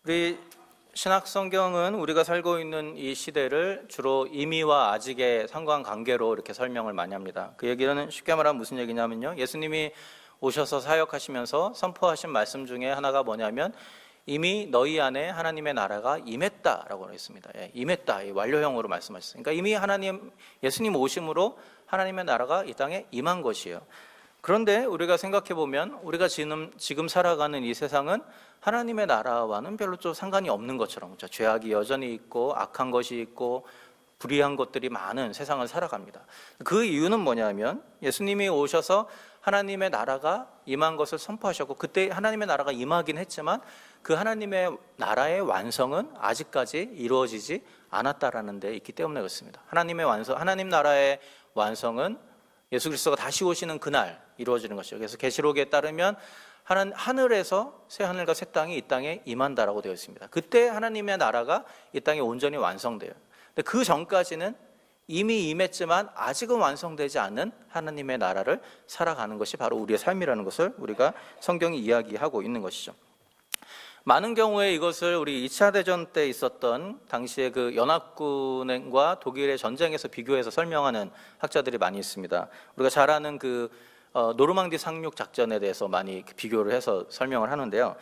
우리 신약 성경은 우리가 살고 있는 이 시대를 주로 이미와 아직의 상관관계로 이렇게 설명을 많이 합니다. 그 얘기는 쉽게 말하면 무슨 얘기냐면요, 예수님이 오셔서 사역하시면서 선포하신 말씀 중에 하나가 뭐냐면 이미 너희 안에 하나님의 나라가 임했다라고 했습니다. 임했다, 이 완료형으로 말씀하셨어요. 그러니까 이미 예수님 오심으로 하나님의 나라가 이 땅에 임한 것이에요. 그런데 우리가 생각해 보면 우리가 지금 살아가는 이 세상은 하나님의 나라와는 별로 좀 상관이 없는 것처럼, 그렇죠? 죄악이 여전히 있고 악한 것이 있고 불의한 것들이 많은 세상을 살아갑니다. 그 이유는 뭐냐면 예수님이 오셔서 하나님의 나라가 임한 것을 선포하셨고, 그때 하나님의 나라가 임하긴 했지만 그 하나님의 나라의 완성은 아직까지 이루어지지 않았다라는 데 있기 때문에 그렇습니다. 하나님 나라의 완성은 예수 그리스도가 다시 오시는 그날 이루어지는 것이죠. 그래서 계시록에 따르면 하늘에서 새 하늘과 새 땅이 이 땅에 임한다라고 되어 있습니다. 그때 하나님의 나라가 이 땅에 온전히 완성돼요. 근데 그 전까지는 이미 임했지만 아직은 완성되지 않은 하나님의 나라를 살아가는 것이 바로 우리의 삶이라는 것을 우리가 성경이 이야기하고 있는 것이죠. 많은 경우에 이것을 우리 2차 대전 때 있었던 당시의 그 연합군과 독일의 전쟁에서 비교해서 설명하는 학자들이 많이 있습니다. 우리가 잘 아는 그 노르망디 상륙 작전에 대해서 많이 비교를 해서 설명을 하는데요.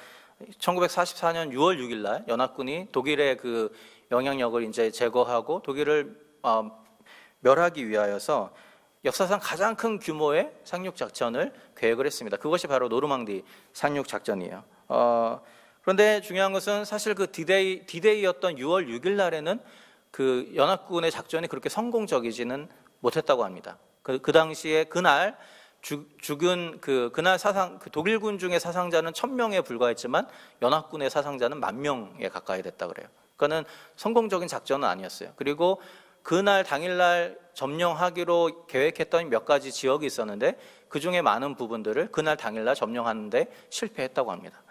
1944년 6월 6일 날 연합군이 독일의 그 영향력을 이제 제거하고 독일을 멸하기 위하여서 역사상 가장 큰 규모의 상륙 작전을 계획을 했습니다. 그것이 바로 노르망디 상륙 작전이에요. 그런데 중요한 것은 사실 그 디데이였던 6월 6일 날에는 그 연합군의 작전이 그렇게 성공적이지는 못했다고 합니다. 그 당시에 그날 죽은 그날 독일군 중의 사상자는 1000명에 불과했지만 연합군의 사상자는 10,000명에 가까이 됐다 그래요. 그거는 성공적인 작전은 아니었어요. 그리고 그날 당일날 점령하기로 계획했던 몇 가지 지역이 있었는데 그 중에 많은 부분들을 그날 당일날 점령하는데 실패했다고 합니다.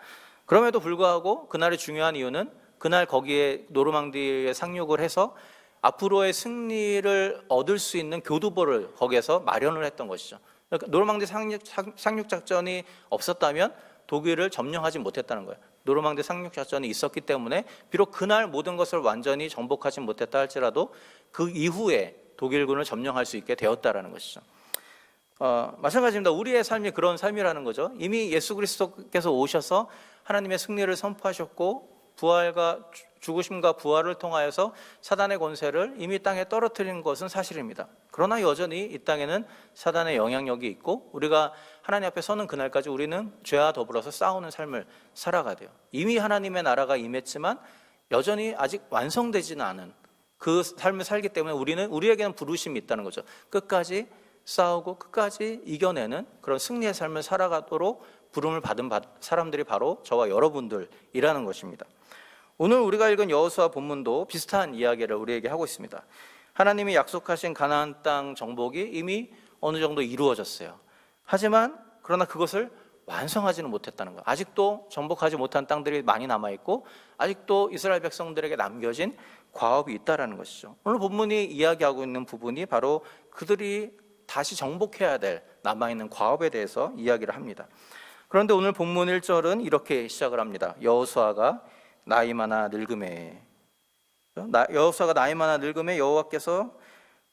그럼에도 불구하고 그날의 중요한 이유는 그날 거기에 노르망디에 상륙을 해서 앞으로의 승리를 얻을 수 있는 교두보를 거기에서 마련을 했던 것이죠. 그러니까 노르망디 상륙 작전이 없었다면 독일을 점령하지 못했다는 거예요. 노르망디 상륙 작전이 있었기 때문에 비록 그날 모든 것을 완전히 정복하지 못했다 할지라도 그 이후에 독일군을 점령할 수 있게 되었다라는 것이죠. 마찬가지입니다. 우리의 삶이 그런 삶이라는 거죠. 이미 예수 그리스도께서 오셔서 하나님의 승리를 선포하셨고 죽으심과 부활을 통하여서 사단의 권세를 이미 땅에 떨어뜨린 것은 사실입니다. 그러나 여전히 이 땅에는 사단의 영향력이 있고 우리가 하나님 앞에 서는 그날까지 우리는 죄와 더불어서 싸우는 삶을 살아가야 돼요. 이미 하나님의 나라가 임했지만 여전히 아직 완성되지는 않은 그 삶을 살기 때문에 우리에게는 부르심이 있다는 거죠. 끝까지 싸우고 끝까지 이겨내는 그런 승리의 삶을 살아가도록 부름을 받은 사람들이 바로 저와 여러분들이라는 것입니다. 오늘 우리가 읽은 여호수아 본문도 비슷한 이야기를 우리에게 하고 있습니다. 하나님이 약속하신 가나안 땅 정복이 이미 어느 정도 이루어졌어요. 그러나 그것을 완성하지는 못했다는 거예요. 아직도 정복하지 못한 땅들이 많이 남아있고 아직도 이스라엘 백성들에게 남겨진 과업이 있다는 것이죠. 오늘 본문이 이야기하고 있는 부분이 바로 그들이 다시 정복해야 될 남아있는 과업에 대해서 이야기를 합니다. 그런데 오늘 본문 1절은 이렇게 시작을 합니다. 여호수아가 나이 많아 늙음에 여호와께서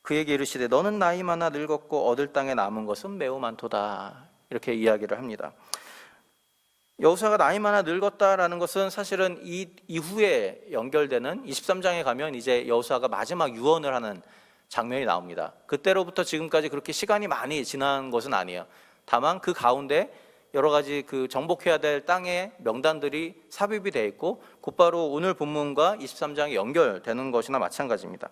그에게 이르시되 너는 나이 많아 늙었고 얻을 땅에 남은 것은 매우 많도다, 이렇게 이야기를 합니다. 여호수아가 나이 많아 늙었다라는 것은 사실은 이 이후에 연결되는 23장에 가면 이제 여호수아가 마지막 유언을 하는 장면이 나옵니다. 그때로부터 지금까지 그렇게 시간이 많이 지난 것은 아니에요. 다만 그 가운데 여러 가지 그 정복해야 될 땅의 명단들이 삽입이 되어 있고 곧바로 오늘 본문과 23장이 연결되는 것이나 마찬가지입니다.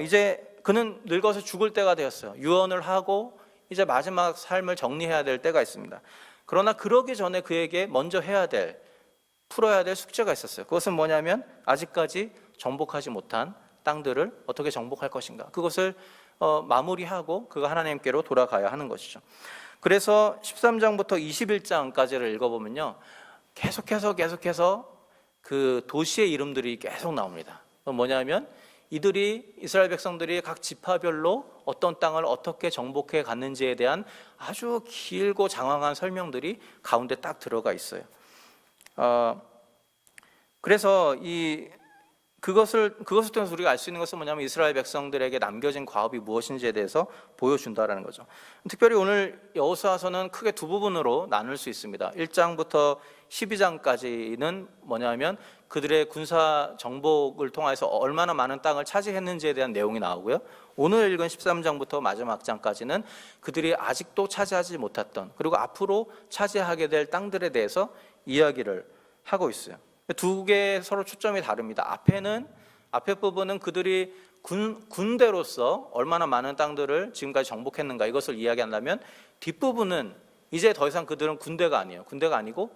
이제 그는 늙어서 죽을 때가 되었어요. 유언을 하고 이제 마지막 삶을 정리해야 될 때가 있습니다. 그러나 그러기 전에 그에게 먼저 풀어야 될 숙제가 있었어요. 그것은 뭐냐면 아직까지 정복하지 못한 땅들을 어떻게 정복할 것인가, 그것을 마무리하고 그가 하나님께로 돌아가야 하는 것이죠. 그래서 13장부터 21장까지를 읽어보면요, 계속해서 그 도시의 이름들이 계속 나옵니다. 뭐냐면 이스라엘 백성들이 각 지파별로 어떤 땅을 어떻게 정복해 갔는지에 대한 아주 길고 장황한 설명들이 가운데 딱 들어가 있어요. 그래서 그것을 통해서 우리가 알 수 있는 것은 뭐냐면 이스라엘 백성들에게 남겨진 과업이 무엇인지에 대해서 보여준다라는 거죠. 특별히 오늘 여호수아서는 크게 두 부분으로 나눌 수 있습니다. 1장부터 12장까지는 뭐냐면 그들의 군사 정복을 통해서 얼마나 많은 땅을 차지했는지에 대한 내용이 나오고요. 오늘 읽은 13장부터 마지막 장까지는 그들이 아직도 차지하지 못했던, 그리고 앞으로 차지하게 될 땅들에 대해서 이야기를 하고 있어요. 두 개 서로 초점이 다릅니다. 앞에 부분은 그들이 군대로서 얼마나 많은 땅들을 지금까지 정복했는가 이것을 이야기한다면, 뒷부분은 이제 더 이상 그들은 군대가 아니에요. 군대가 아니고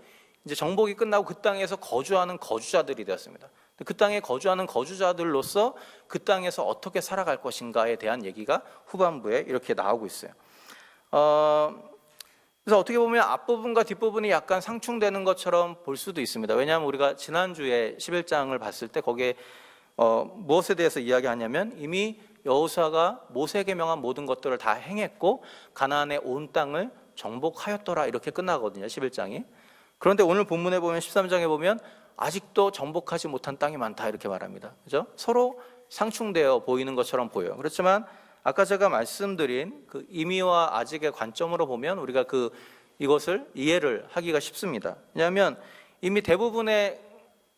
이제 정복이 끝나고 그 땅에서 거주하는 거주자들이 되었습니다. 그 땅에 거주하는 거주자들로서 그 땅에서 어떻게 살아갈 것인가에 대한 얘기가 후반부에 이렇게 나오고 있어요. 그래서 어떻게 보면 앞부분과 뒷부분이 약간 상충되는 것처럼 볼 수도 있습니다. 왜냐하면 우리가 지난주에 11장을 봤을 때 거기에 무엇에 대해서 이야기하냐면 이미 여호수아가 모세에게 명한 모든 것들을 다 행했고 가나안의 온 땅을 정복하였더라 이렇게 끝나거든요. 11장이. 그런데 오늘 본문에 보면 13장에 보면 아직도 정복하지 못한 땅이 많다 이렇게 말합니다. 그죠? 서로 상충되어 보이는 것처럼 보여요. 그렇지만 아까 제가 말씀드린 그 임의와 아직의 관점으로 보면 우리가 이것을 이해를 하기가 쉽습니다. 왜냐하면 이미 대부분의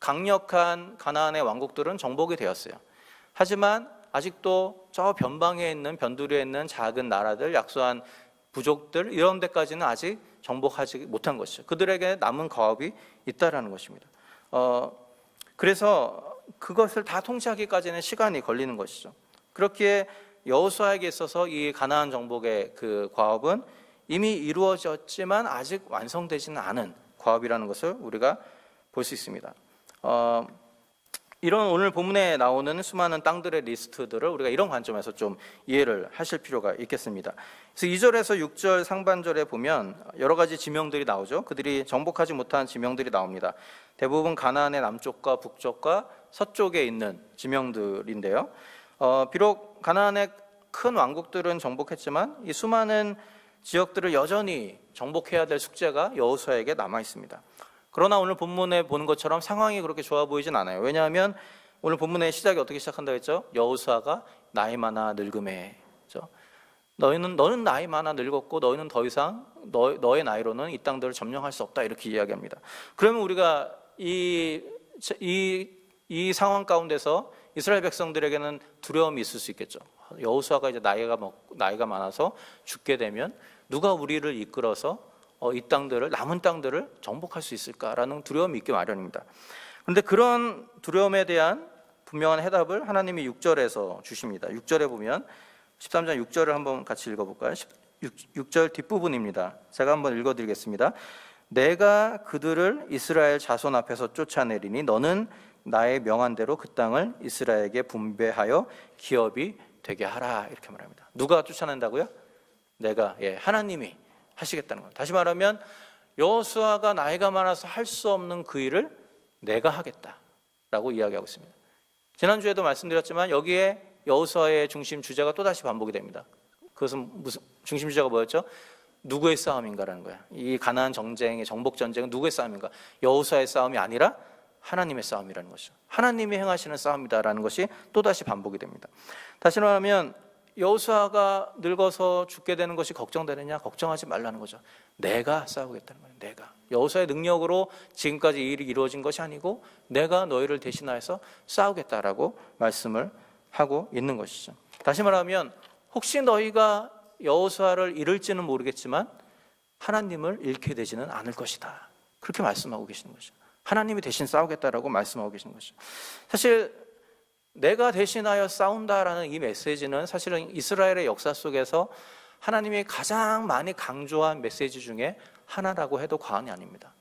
강력한 가나안의 왕국들은 정복이 되었어요. 하지만 아직도 저 변방에 있는 변두리에 있는 작은 나라들, 약소한 부족들 이런 데까지는 아직 정복하지 못한 것이죠. 그들에게 남은 과업이 있다라는 것입니다. 그래서 그것을 다 통치하기까지는 시간이 걸리는 것이죠. 그렇기에 여호수아에게 있어서 이 가나안 정복의 그 과업은 이미 이루어졌지만 아직 완성되지는 않은 과업이라는 것을 우리가 볼 수 있습니다. 이런 오늘 본문에 나오는 수많은 땅들의 리스트들을 우리가 이런 관점에서 좀 이해를 하실 필요가 있겠습니다. 그래서 2절에서 6절 상반절에 보면 여러 가지 지명들이 나오죠. 그들이 정복하지 못한 지명들이 나옵니다. 대부분 가나안의 남쪽과 북쪽과 서쪽에 있는 지명들인데요. 비록 가나안의 큰 왕국들은 정복했지만 이 수많은 지역들을 여전히 정복해야 될 숙제가 여호수아에게 남아 있습니다. 그러나 오늘 본문에 보는 것처럼 상황이 그렇게 좋아 보이진 않아요. 왜냐하면 오늘 본문의 시작이 어떻게 시작한다고 했죠? 여호수아가 나이 많아 늙음에. 너는 나이 많아 늙었고 너희는 더 이상 너의 나이로는 이 땅들을 점령할 수 없다 이렇게 이야기합니다. 그러면 우리가 이 상황 가운데서 이스라엘 백성들에게는 두려움이 있을 수 있겠죠. 여호수아가 이제 나이가 많아서 죽게 되면 누가 우리를 이끌어서 이 땅들을, 남은 땅들을 정복할 수 있을까라는 두려움이 있기 마련입니다. 그런데 그런 두려움에 대한 분명한 해답을 하나님이 6절에서 주십니다. 6절에 보면 13장 6절을 한번 같이 읽어볼까요? 6절 뒷부분입니다. 제가 한번 읽어드리겠습니다. 내가 그들을 이스라엘 자손 앞에서 쫓아내리니 너는 나의 명한 대로 그 땅을 이스라엘에게 분배하여 기업이 되게 하라 이렇게 말합니다. 누가 쫓아낸다고요? 내가, 하나님이 하시겠다는 거예요. 다시 말하면 여호수아가 나이가 많아서 할 수 없는 그 일을 내가 하겠다라고 이야기하고 있습니다. 지난주에도 말씀드렸지만 여기에 여호수아의 중심 주제가 또다시 반복이 됩니다. 그것은 무슨 중심 주제가 뭐였죠? 누구의 싸움인가라는 거예요. 이 가나안 전쟁의 정복 전쟁은 누구의 싸움인가? 여호수아의 싸움이 아니라 하나님의 싸움이라는 것이죠. 하나님이 행하시는 싸움이다라는 것이 또다시 반복이 됩니다. 다시 말하면 여호수아가 늙어서 죽게 되는 것이 걱정되느냐? 걱정하지 말라는 거죠. 내가 싸우겠다는 거예요. 내가. 여호수아의 능력으로 지금까지 이 일이 이루어진 것이 아니고 내가 너희를 대신하여서 싸우겠다라고 말씀을 하고 있는 것이죠. 다시 말하면 혹시 너희가 여호수아를 잃을지는 모르겠지만 하나님을 잃게 되지는 않을 것이다. 그렇게 말씀하고 계시는 것이죠. 하나님이 대신 싸우겠다라고 말씀하고 계시는 것이죠. 사실 내가 대신하여 싸운다라는 이 메시지는 사실은 이스라엘의 역사 속에서 하나님이 가장 많이 강조한 메시지 중에 하나라고 해도 과언이 아닙니다.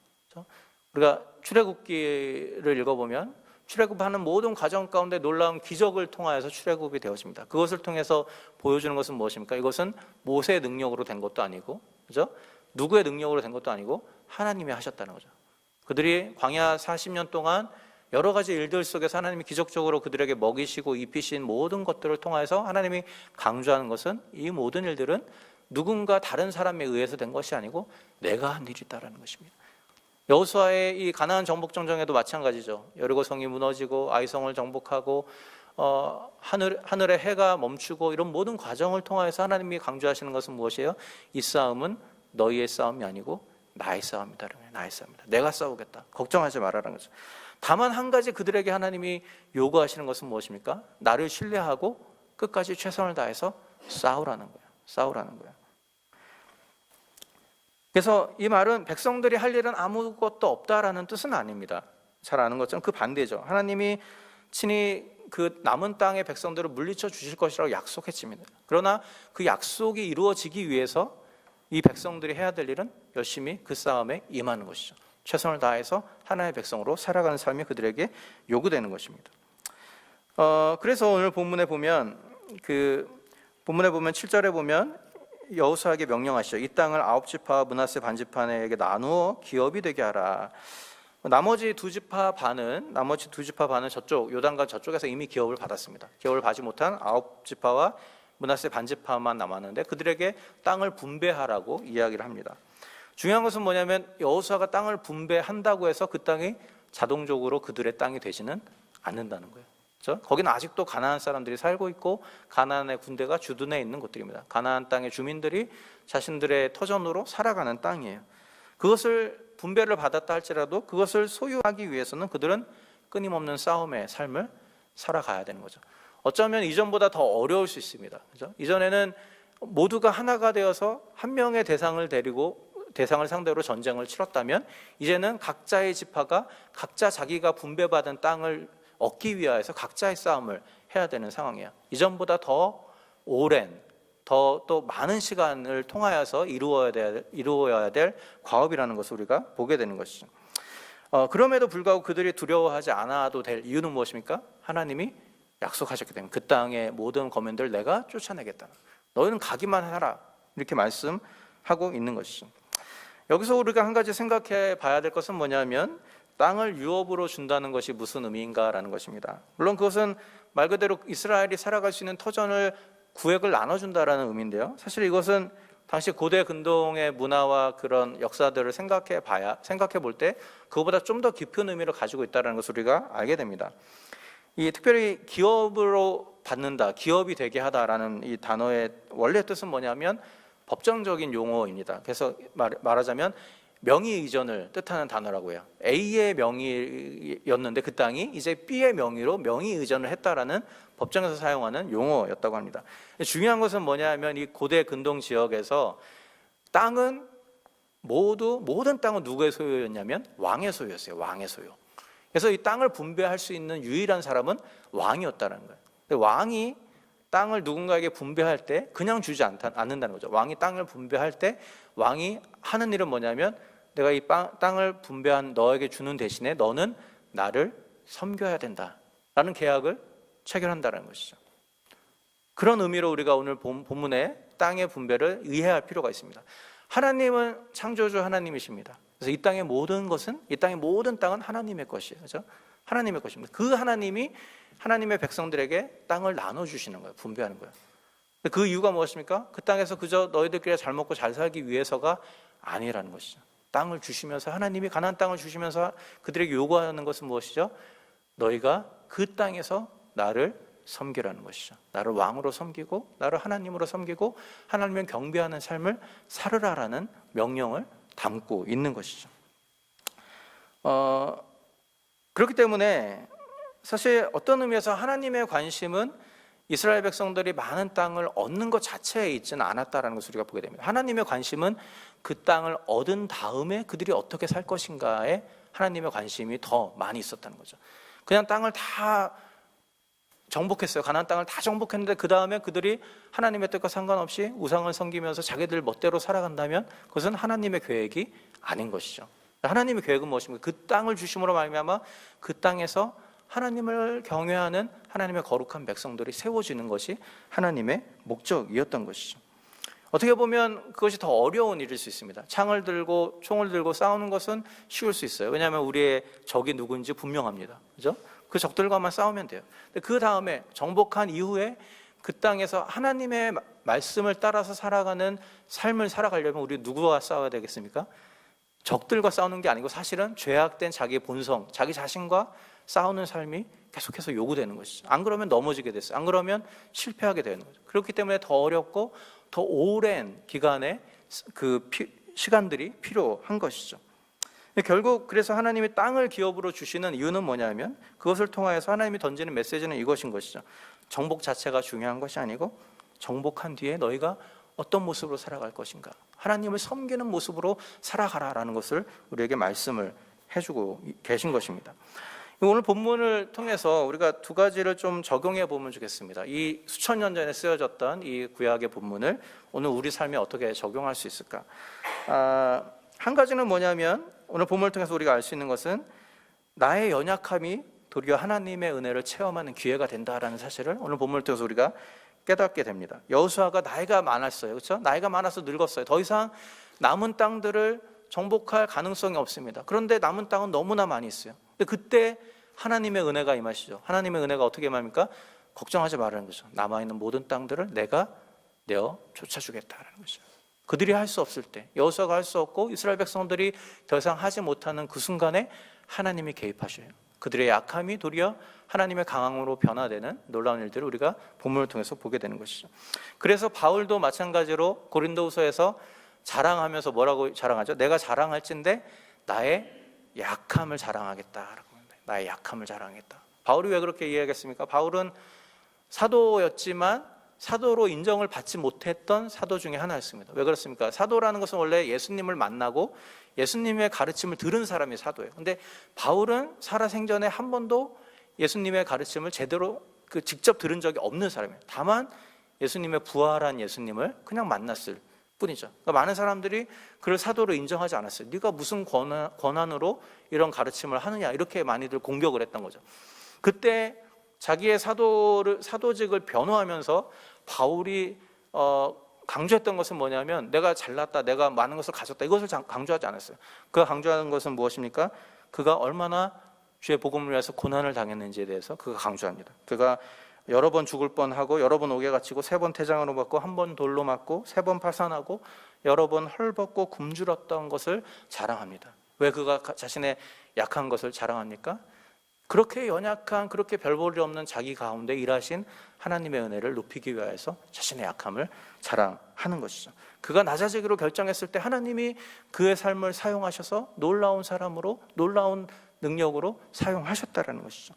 우리가 출애굽기를 읽어보면 출애굽하는 모든 과정 가운데 놀라운 기적을 통하여서 출애굽이 되어집니다. 그것을 통해서 보여주는 것은 무엇입니까? 이것은 모세의 능력으로 된 것도 아니고, 그죠? 누구의 능력으로 된 것도 아니고 하나님이 하셨다는 거죠. 그들이 광야 40년 동안 여러 가지 일들 속에서 하나님이 기적적으로 그들에게 먹이시고 입히신 모든 것들을 통해서 하나님이 강조하는 것은 이 모든 일들은 누군가 다른 사람에 의해서 된 것이 아니고 내가 한 일이다라는 것입니다. 여호수아의 이 가나안 정복 전쟁에도 마찬가지죠. 여리고성이 무너지고 아이성을 정복하고 하늘의 해가 멈추고 이런 모든 과정을 통해서 하나님이 강조하시는 것은 무엇이에요? 이 싸움은 너희의 싸움이 아니고 나의 싸움이다. 나의 싸움이다. 내가 싸우겠다. 걱정하지 말아라는 거죠. 다만 한 가지 그들에게 하나님이 요구하시는 것은 무엇입니까? 나를 신뢰하고 끝까지 최선을 다해서 싸우라는 거예요. 싸우라는 거예요. 그래서 이 말은 백성들이 할 일은 아무것도 없다라는 뜻은 아닙니다. 잘 아는 것처럼 그 반대죠. 하나님이 친히 그 남은 땅의 백성들을 물리쳐 주실 것이라고 약속했습니다. 그러나 그 약속이 이루어지기 위해서 이 백성들이 해야 될 일은 열심히 그 싸움에 임하는 것이죠. 최선을 다해서 하나의 백성으로 살아가는 삶이 그들에게 요구되는 것입니다. 그래서 오늘 본문에 보면 7절에 보면 여호수아에게 명령하시죠. 이 땅을 9지파와 므낫세 반지파에게 나누어 기업이 되게 하라. 나머지 두 지파 반은 저쪽 요단강 저쪽에서 이미 기업을 받았습니다. 기업을 받지 못한 9지파와 므낫세 반지파만 남았는데 그들에게 땅을 분배하라고 이야기를 합니다. 중요한 것은 뭐냐면 여호수아가 땅을 분배한다고 해서 그 땅이 자동적으로 그들의 땅이 되지는 않는다는 거예요. 그렇죠? 거기는 아직도 가나안 사람들이 살고 있고 가나안의 군대가 주둔해 있는 곳들입니다. 가나안 땅의 주민들이 자신들의 터전으로 살아가는 땅이에요. 그것을 분배를 받았다 할지라도 그것을 소유하기 위해서는 그들은 끊임없는 싸움의 삶을 살아가야 되는 거죠. 어쩌면 이전보다 더 어려울 수 있습니다. 그렇죠? 이전에는 모두가 하나가 되어서 한 명의 대상을 상대로 전쟁을 치렀다면 이제는 각자의 지파가 각자 자기가 분배받은 땅을 얻기 위하여서 각자의 싸움을 해야 되는 상황이에요. 이전보다 더 오랜, 또 많은 시간을 통하여서 이루어야 될 과업이라는 것을 우리가 보게 되는 것이죠. 그럼에도 불구하고 그들이 두려워하지 않아도 될 이유는 무엇입니까? 하나님이 약속하셨기 때문에 그 땅의 모든 거민들 내가 쫓아내겠다. 너희는 가기만 하라. 이렇게 말씀하고 있는 것이죠. 여기서 우리가 한 가지 생각해 봐야 될 것은 뭐냐면 땅을 유업으로 준다는 것이 무슨 의미인가라는 것입니다. 물론 그것은 말 그대로 이스라엘이 살아갈 수 있는 터전을 구획을 나눠준다라는 의미인데요. 사실 이것은 당시 고대 근동의 문화와 그런 역사들을 생각해 볼 때 그거보다 좀 더 깊은 의미를 가지고 있다는 것을 우리가 알게 됩니다. 이 특별히 기업으로 받는다, 기업이 되게 하다라는 이 단어의 원래 뜻은 뭐냐면 법정적인 용어입니다. 그래서 말하자면 명의 이전을 뜻하는 단어라고 해요. A의 명의였는데 그 땅이 이제 B의 명의로 명의 이전을 했다라는 법정에서 사용하는 용어였다고 합니다. 중요한 것은 뭐냐면 이 고대 근동 지역에서 모든 땅은 누구의 소유였냐면 왕의 소유였어요. 왕의 소유. 그래서 이 땅을 분배할 수 있는 유일한 사람은 왕이었다는 거예요. 근데 왕이 땅을 누군가에게 분배할 때 그냥 주지 않는다는 거죠. 왕이 땅을 분배할 때 왕이 하는 일은 뭐냐면 내가 이 땅을 분배한 너에게 주는 대신에 너는 나를 섬겨야 된다라는 계약을 체결한다는 것이죠. 그런 의미로 우리가 오늘 본문의 땅의 분배를 이해할 필요가 있습니다. 하나님은 창조주 하나님이십니다. 그래서 이 땅의 모든 땅은 하나님의 것이에요. 그렇죠? 하나님의 것입니다. 그 하나님이 하나님의 백성들에게 땅을 나눠주시는 거예요. 분배하는 거예요. 그 이유가 무엇입니까? 그 땅에서 그저 너희들끼리 잘 먹고 잘 살기 위해서가 아니라는 것이죠. 땅을 주시면서 하나님이 가나안 땅을 주시면서 그들에게 요구하는 것은 무엇이죠? 너희가 그 땅에서 나를 섬기라는 것이죠. 나를 왕으로 섬기고 나를 하나님으로 섬기고 하나님을 경배하는 삶을 살으라라는 명령을 담고 있는 것이죠. 그렇기 때문에 사실 어떤 의미에서 하나님의 관심은 이스라엘 백성들이 많은 땅을 얻는 것 자체에 있지는 않았다는 것을 우리가 보게 됩니다. 하나님의 관심은 그 땅을 얻은 다음에 그들이 어떻게 살 것인가에 하나님의 관심이 더 많이 있었다는 거죠. 그냥 땅을 다 정복했어요. 가나안 땅을 다 정복했는데 그 다음에 그들이 하나님의 뜻과 상관없이 우상을 섬기면서 자기들 멋대로 살아간다면 그것은 하나님의 계획이 아닌 것이죠. 하나님의 계획은 무엇입니까? 그 땅을 주심으로 말미암아 그 땅에서 하나님을 경외하는 하나님의 거룩한 백성들이 세워지는 것이 하나님의 목적이었던 것이죠. 어떻게 보면 그것이 더 어려운 일일 수 있습니다. 총을 들고 싸우는 것은 쉬울 수 있어요. 왜냐하면 우리의 적이 누군지 분명합니다. 그죠? 그 적들과만 싸우면 돼요. 근데 그 다음에 정복한 이후에 그 땅에서 하나님의 말씀을 따라서 살아가는 삶을 살아가려면 우리 누구와 싸워야 되겠습니까? 적들과 싸우는 게 아니고 사실은 죄악된 자기의 본성, 자기 자신과 싸우는 삶이 계속해서 요구되는 것이죠. 안 그러면 넘어지게 됐어요. 안 그러면 실패하게 되는 거죠. 그렇기 때문에 더 어렵고 더 오랜 기간의 시간들이 필요한 것이죠. 결국 그래서 하나님이 땅을 기업으로 주시는 이유는 뭐냐면 그것을 통하여서 하나님이 던지는 메시지는 이것인 것이죠. 정복 자체가 중요한 것이 아니고 정복한 뒤에 너희가 어떤 모습으로 살아갈 것인가, 하나님을 섬기는 모습으로 살아가라라는 것을 우리에게 말씀을 해주고 계신 것입니다. 오늘 본문을 통해서 우리가 두 가지를 좀 적용해 보면 좋겠습니다. 이 수천 년 전에 쓰여졌던 이 구약의 본문을 오늘 우리 삶에 어떻게 적용할 수 있을까? 한 가지는 뭐냐면 오늘 본문을 통해서 우리가 알 수 있는 것은 나의 연약함이 도리어 하나님의 은혜를 체험하는 기회가 된다라는 사실을 오늘 본문을 통해서 우리가 깨닫게 됩니다. 여호수아가 나이가 많았어요. 그렇죠? 나이가 많아서 늙었어요. 더 이상 남은 땅들을 정복할 가능성이 없습니다. 그런데 남은 땅은 너무나 많이 있어요. 근데 그때 하나님의 은혜가 임하시죠. 하나님의 은혜가 어떻게 임합니까? 걱정하지 말라는 거죠. 남아있는 모든 땅들을 내가 내어 쫓아주겠다라는 거죠. 그들이 할 수 없을 때, 여호수아가 할 수 없고 이스라엘 백성들이 더 이상 하지 못하는 그 순간에 하나님이 개입하셔요. 그들의 약함이 도리어 하나님의 강함으로 변화되는 놀라운 일들을 우리가 본문을 통해서 보게 되는 것이죠. 그래서 바울도 마찬가지로 고린도후서에서 자랑하면서 뭐라고 자랑하죠? 내가 자랑할진대 나의 약함을 자랑하겠다라고 합니다. 나의 약함을 자랑하겠다. 바울이 왜 그렇게 이야기했습니까? 바울은 사도였지만 사도로 인정을 받지 못했던 사도 중에 하나였습니다. 왜 그렇습니까? 사도라는 것은 원래 예수님을 만나고 예수님의 가르침을 들은 사람이 사도예요. 근데 바울은 살아생전에 한 번도 예수님의 가르침을 제대로 직접 들은 적이 없는 사람이에요. 다만 예수님의 부활한 예수님을 그냥 만났을 뿐이죠. 그러니까 많은 사람들이 그를 사도로 인정하지 않았어요. 네가 무슨 권한으로 이런 가르침을 하느냐, 이렇게 많이들 공격을 했던 거죠. 그때 자기의 사도직을 변호하면서 바울이 강조했던 것은 뭐냐면 내가 잘났다, 내가 많은 것을 가졌다, 이것을 강조하지 않았어요. 그가 강조하는 것은 무엇입니까? 그가 얼마나 주의 복음을 위해서 고난을 당했는지에 대해서 그가 강조합니다. 그가 여러 번 죽을 뻔하고 여러 번 옥에 갇히고 3번 태장으로 맞고 1번 돌로 맞고 3번 파산하고 여러 번 헐벗고 굶주렸던 것을 자랑합니다. 왜 그가 자신의 약한 것을 자랑합니까? 그렇게 연약한, 그렇게 별 볼일 없는 자기 가운데 일하신 하나님의 은혜를 높이기 위해서 자신의 약함을 자랑하는 것이죠. 그가 낮아지기로 결정했을 때 하나님이 그의 삶을 사용하셔서 놀라운 사람으로, 놀라운 능력으로 사용하셨다는 것이죠.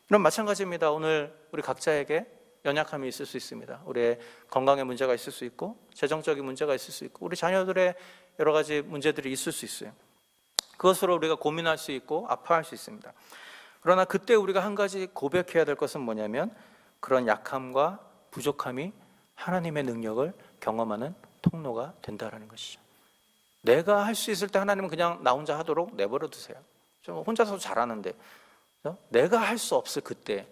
그럼 마찬가지입니다. 오늘 우리 각자에게 연약함이 있을 수 있습니다. 우리의 건강에 문제가 있을 수 있고 재정적인 문제가 있을 수 있고 우리 자녀들의 여러 가지 문제들이 있을 수 있어요. 그것으로 우리가 고민할 수 있고 아파할 수 있습니다. 그러나 그때 우리가 한 가지 고백해야 될 것은 뭐냐면 그런 약함과 부족함이 하나님의 능력을 경험하는 통로가 된다는 것이죠. 내가 할 수 있을 때 하나님은 그냥 나 혼자 하도록 내버려 두세요. 좀 혼자서 잘하는데 내가 할 수 없을 그때,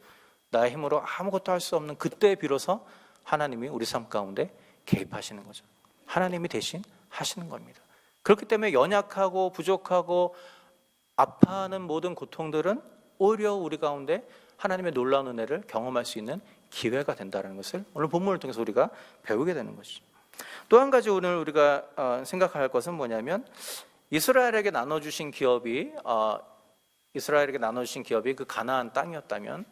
나의 힘으로 아무것도 할 수 없는 그때에 비로소 하나님이 우리 삶 가운데 개입하시는 거죠. 하나님이 대신 하시는 겁니다. 그렇기 때문에 연약하고 부족하고 아파하는 모든 고통들은 오히려 우리 가운데 하나님의 놀라운 은혜를 경험할 수 있는 기회가 된다는 것을 오늘 본문을 통해서 우리가 배우게 되는 것이죠. 또 한 가지 오늘 우리가 생각할 것은 뭐냐면 이스라엘에게 나눠주신 기업이 그 가나안 땅이었다면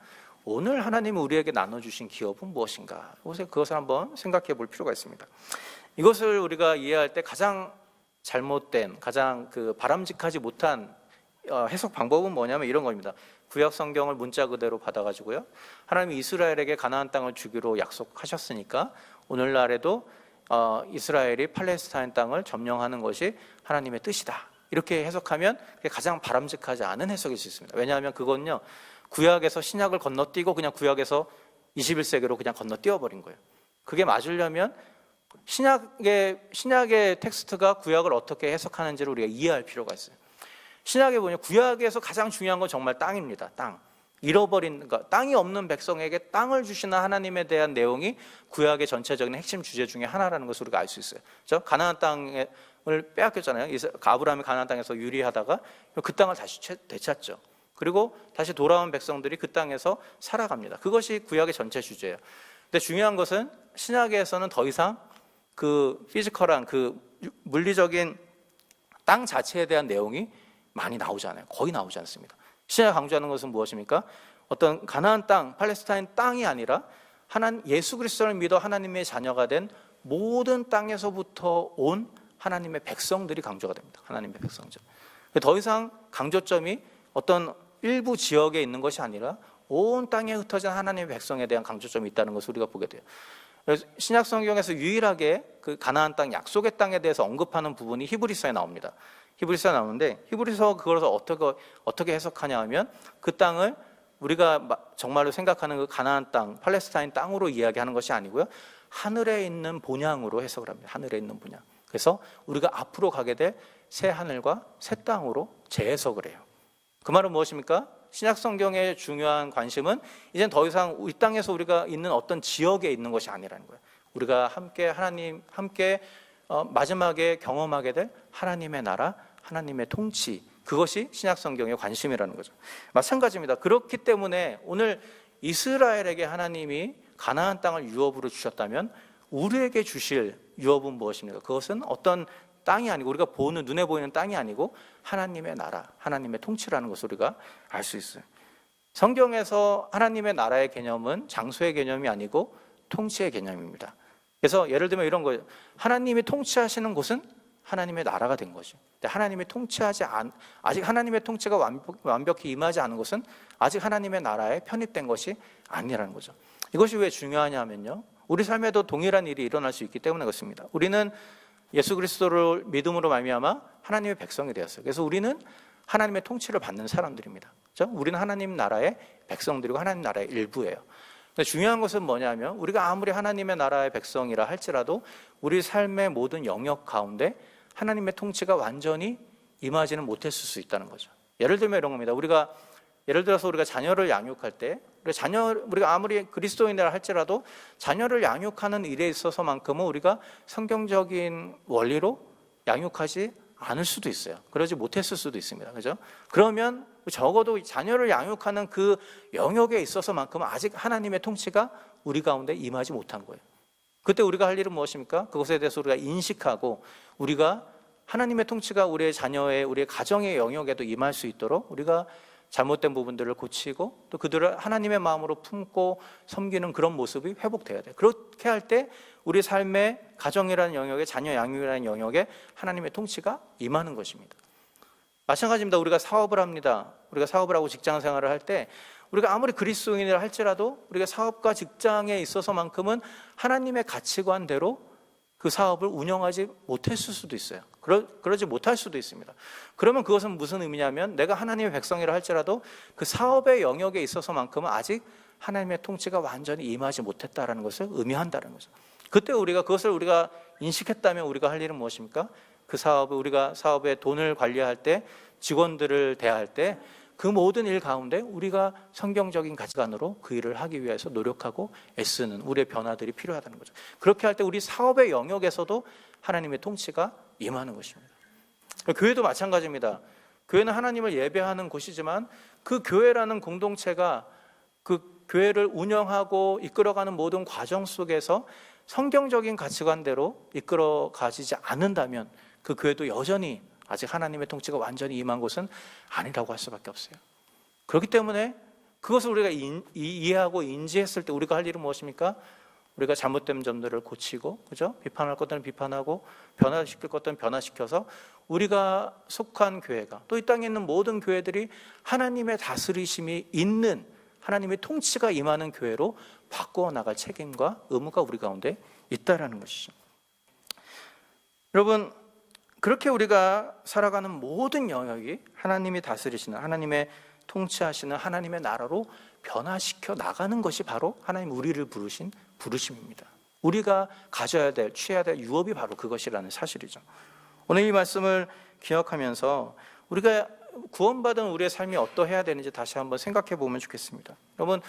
오늘 하나님이 우리에게 나눠주신 기업은 무엇인가? 그것을 한번 생각해 볼 필요가 있습니다. 이것을 우리가 이해할 때 가장 잘못된, 가장 바람직하지 못한 해석 방법은 뭐냐면 이런 겁니다. 구약 성경을 문자 그대로 받아가지고요, 하나님이 이스라엘에게 가나안 땅을 주기로 약속하셨으니까 오늘날에도 이스라엘이 팔레스타인 땅을 점령하는 것이 하나님의 뜻이다, 이렇게 해석하면 그게 가장 바람직하지 않은 해석일 수 있습니다. 왜냐하면 그건요, 구약에서 신약을 건너뛰고 그냥 구약에서 21세기로 그냥 건너뛰어 버린 거예요. 그게 맞으려면 신약의 텍스트가 구약을 어떻게 해석하는지를 우리가 이해할 필요가 있어요. 신약에 보면 구약에서 가장 중요한 건 정말 땅입니다. 땅. 잃어버린, 땅이 없는 백성에게 땅을 주시는 하나님에 대한 내용이 구약의 전체적인 핵심 주제 중에 하나라는 것을 우리가 알 수 있어요. 그렇죠? 가나안 땅을 빼앗겼잖아요. 아브라함이 가나안 땅에서 유리하다가 그 땅을 다시 되찾죠. 그리고 다시 돌아온 백성들이 그 땅에서 살아갑니다. 그것이 구약의 전체 주제예요. 근데 중요한 것은 신약에서는 더 이상 그 피지컬한, 그 물리적인 땅 자체에 대한 내용이 많이 나오지 않아요. 거의 나오지 않습니다. 신약이 강조하는 것은 무엇입니까? 어떤 가나안 땅, 팔레스타인 땅이 아니라 예수 그리스도를 믿어 하나님의 자녀가 된 모든 땅에서부터 온 하나님의 백성들이 강조가 됩니다. 하나님의 백성들. 더 이상 강조점이 어떤 일부 지역에 있는 것이 아니라 온 땅에 흩어진 하나님의 백성에 대한 강조점이 있다는 것을 우리가 보게 돼요. 그래서 신약 성경에서 유일하게 그 가나안 땅, 약속의 땅에 대해서 언급하는 부분이 히브리서에 나옵니다. 히브리서에 나오는데 히브리서 그걸 어떻게 해석하냐 하면 그 땅을 우리가 정말로 생각하는 그 가나안 땅, 팔레스타인 땅으로 이야기하는 것이 아니고요, 하늘에 있는 본향으로 해석을 합니다. 하늘에 있는 본향. 그래서 우리가 앞으로 가게 될 새 하늘과 새 땅으로 재해석을 해요. 그 말은 무엇입니까? 신약 성경의 중요한 관심은 이젠 더 이상 이 땅에서 우리가 있는 어떤 지역에 있는 것이 아니라는 거예요. 우리가 함께 마지막에 경험하게 될 하나님의 나라, 하나님의 통치, 그것이 신약 성경의 관심이라는 거죠. 마찬가지입니다. 그렇기 때문에 오늘 이스라엘에게 하나님이 가나안 땅을 유업으로 주셨다면 우리에게 주실 유업은 무엇입니까? 그것은 어떤 땅이 아니고 우리가 눈에 보이는 땅이 아니고 하나님의 나라, 하나님의 통치라는 것을 우리가 알 수 있어요. 성경에서 하나님의 나라의 개념은 장소의 개념이 아니고 통치의 개념입니다. 그래서 예를 들면 이런 거예요. 하나님이 통치하시는 곳은 하나님의 나라가 된 거죠. 하나님이 아직 하나님의 통치가 완벽히 임하지 않은 것은 아직 하나님의 나라에 편입된 것이 아니라는 거죠. 이것이 왜 중요하냐면요, 우리 삶에도 동일한 일이 일어날 수 있기 때문에 그렇습니다. 우리는 예수 그리스도를 믿음으로 말미암아 하나님의 백성이 되었어요. 그래서 우리는 하나님의 통치를 받는 사람들입니다. 그렇죠? 우리는 하나님 나라의 백성들이고 하나님 나라의 일부예요. 근데 중요한 것은 뭐냐면 우리가 아무리 하나님의 나라의 백성이라 할지라도 우리 삶의 모든 영역 가운데 하나님의 통치가 완전히 임하지는 못했을 수 있다는 거죠. 예를 들면 이런 겁니다. 예를 들어서 우리가 자녀를 양육할 때 우리가 아무리 그리스도인이라 할지라도 자녀를 양육하는 일에 있어서만큼은 우리가 성경적인 원리로 양육하지 않을 수도 있어요. 그러지 못했을 수도 있습니다. 그죠? 그러면 적어도 자녀를 양육하는 그 영역에 있어서만큼은 아직 하나님의 통치가 우리 가운데 임하지 못한 거예요. 그때 우리가 할 일은 무엇입니까? 그것에 대해서 우리가 인식하고 우리가 하나님의 통치가 우리의 자녀의, 우리의 가정의 영역에도 임할 수 있도록 우리가 잘못된 부분들을 고치고 또 그들을 하나님의 마음으로 품고 섬기는 그런 모습이 회복돼야 돼요. 그렇게 할 때 우리 삶의 가정이라는 영역에, 자녀 양육이라는 영역에 하나님의 통치가 임하는 것입니다. 마찬가지입니다. 우리가 사업을 합니다. 우리가 사업을 하고 직장 생활을 할 때 우리가 아무리 그리스도인이라 할지라도 우리가 사업과 직장에 있어서만큼은 하나님의 가치관대로 그 사업을 운영하지 못했을 수도 있어요. 그러지 못할 수도 있습니다. 그러면 그것은 무슨 의미냐면 내가 하나님의 백성이라 할지라도 그 사업의 영역에 있어서만큼은 아직 하나님의 통치가 완전히 임하지 못했다라는 것을 의미한다는 거죠. 그때 그것을 우리가 인식했다면 우리가 할 일은 무엇입니까? 우리가 사업의 돈을 관리할 때, 직원들을 대할 때 그 모든 일 가운데 우리가 성경적인 가치관으로 그 일을 하기 위해서 노력하고 애쓰는 우리의 변화들이 필요하다는 거죠. 그렇게 할 때 우리 사업의 영역에서도 하나님의 통치가 임하는 것입니다. 교회도 마찬가지입니다. 교회는 하나님을 예배하는 곳이지만 그 교회라는 공동체가 그 교회를 운영하고 이끌어가는 모든 과정 속에서 성경적인 가치관대로 이끌어가지지 않는다면 그 교회도 여전히 아직 하나님의 통치가 완전히 임한 곳은 아니라고 할 수밖에 없어요. 그렇기 때문에 그것을 우리가 이해하고 인지했을 때 우리가 할 일은 무엇입니까? 우리가 잘못된 점들을 고치고, 그죠? 비판할 것들은 비판하고, 변화시킬 것들은 변화시켜서 우리가 속한 교회가 또 이 땅에 있는 모든 교회들이 하나님의 다스리심이 있는, 하나님의 통치가 임하는 교회로 바꾸어 나갈 책임과 의무가 우리 가운데 있다라는 것이죠. 여러분, 그렇게 우리가 살아가는 모든 영역이 하나님이 다스리시는, 하나님의 통치하시는 하나님의 나라로 변화시켜 나가는 것이 바로 하나님 우리를 부르신 부르심입니다. 우리가 가져야 될, 취해야 될 유업이 바로 그것이라는 사실이죠. 오늘 이 말씀을 기억하면서 우리가 구원받은 우리의 삶이 어떠해야 되는지 다시 한번 생각해 보면 좋겠습니다. 여러분,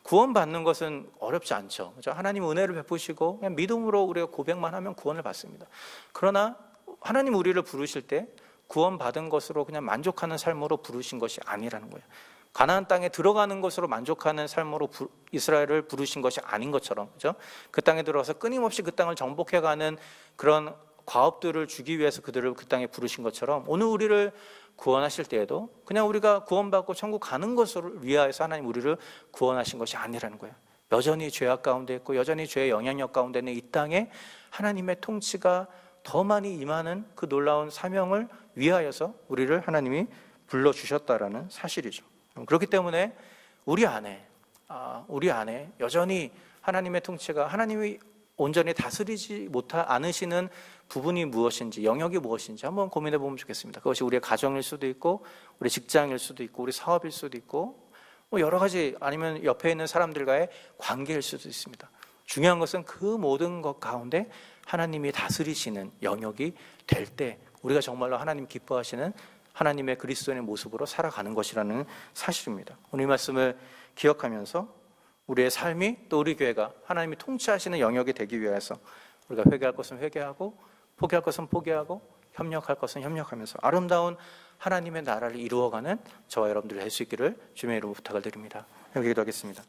구원받는 것은 어렵지 않죠. 그렇죠? 하나님 은혜를 베푸시고 그냥 믿음으로 우리가 고백만 하면 구원을 받습니다. 그러나 하나님 우리를 부르실 때 구원받은 것으로 그냥 만족하는 삶으로 부르신 것이 아니라는 거예요. 가나안 땅에 들어가는 것으로 만족하는 삶으로 이스라엘을 부르신 것이 아닌 것처럼, 그렇죠? 그 땅에 들어가서 끊임없이 그 땅을 정복해가는 그런 과업들을 주기 위해서 그들을 그 땅에 부르신 것처럼 오늘 우리를 구원하실 때에도 그냥 우리가 구원받고 천국 가는 것을 위하여서 하나님 우리를 구원하신 것이 아니라는 거예요. 여전히 죄악 가운데 있고 여전히 죄의 영향력 가운데 있는 이 땅에 하나님의 통치가 더 많이 임하는 그 놀라운 사명을 위하여서 우리를 하나님이 불러주셨다라는 사실이죠. 그렇기 때문에 우리 안에 여전히 하나님의 통치가, 하나님이 온전히 다스리지 않으시는 부분이 무엇인지, 영역이 무엇인지 한번 고민해 보면 좋겠습니다. 그것이 우리의 가정일 수도 있고 우리 직장일 수도 있고 우리 사업일 수도 있고 여러 가지, 아니면 옆에 있는 사람들과의 관계일 수도 있습니다. 중요한 것은 그 모든 것 가운데 하나님이 다스리시는 영역이 될 때 우리가 정말로 하나님 기뻐하시는 하나님의 그리스도인의 모습으로 살아가는 것이라는 사실입니다. 오늘 이 말씀을 기억하면서 우리의 삶이, 또 우리 교회가 하나님이 통치하시는 영역이 되기 위해서 우리가 회개할 것은 회개하고 포기할 것은 포기하고 협력할 것은 협력하면서 아름다운 하나님의 나라를 이루어가는 저와 여러분들이 될 수 있기를 주님의 이름으로 부탁을 드립니다. 여기 기도하겠습니다.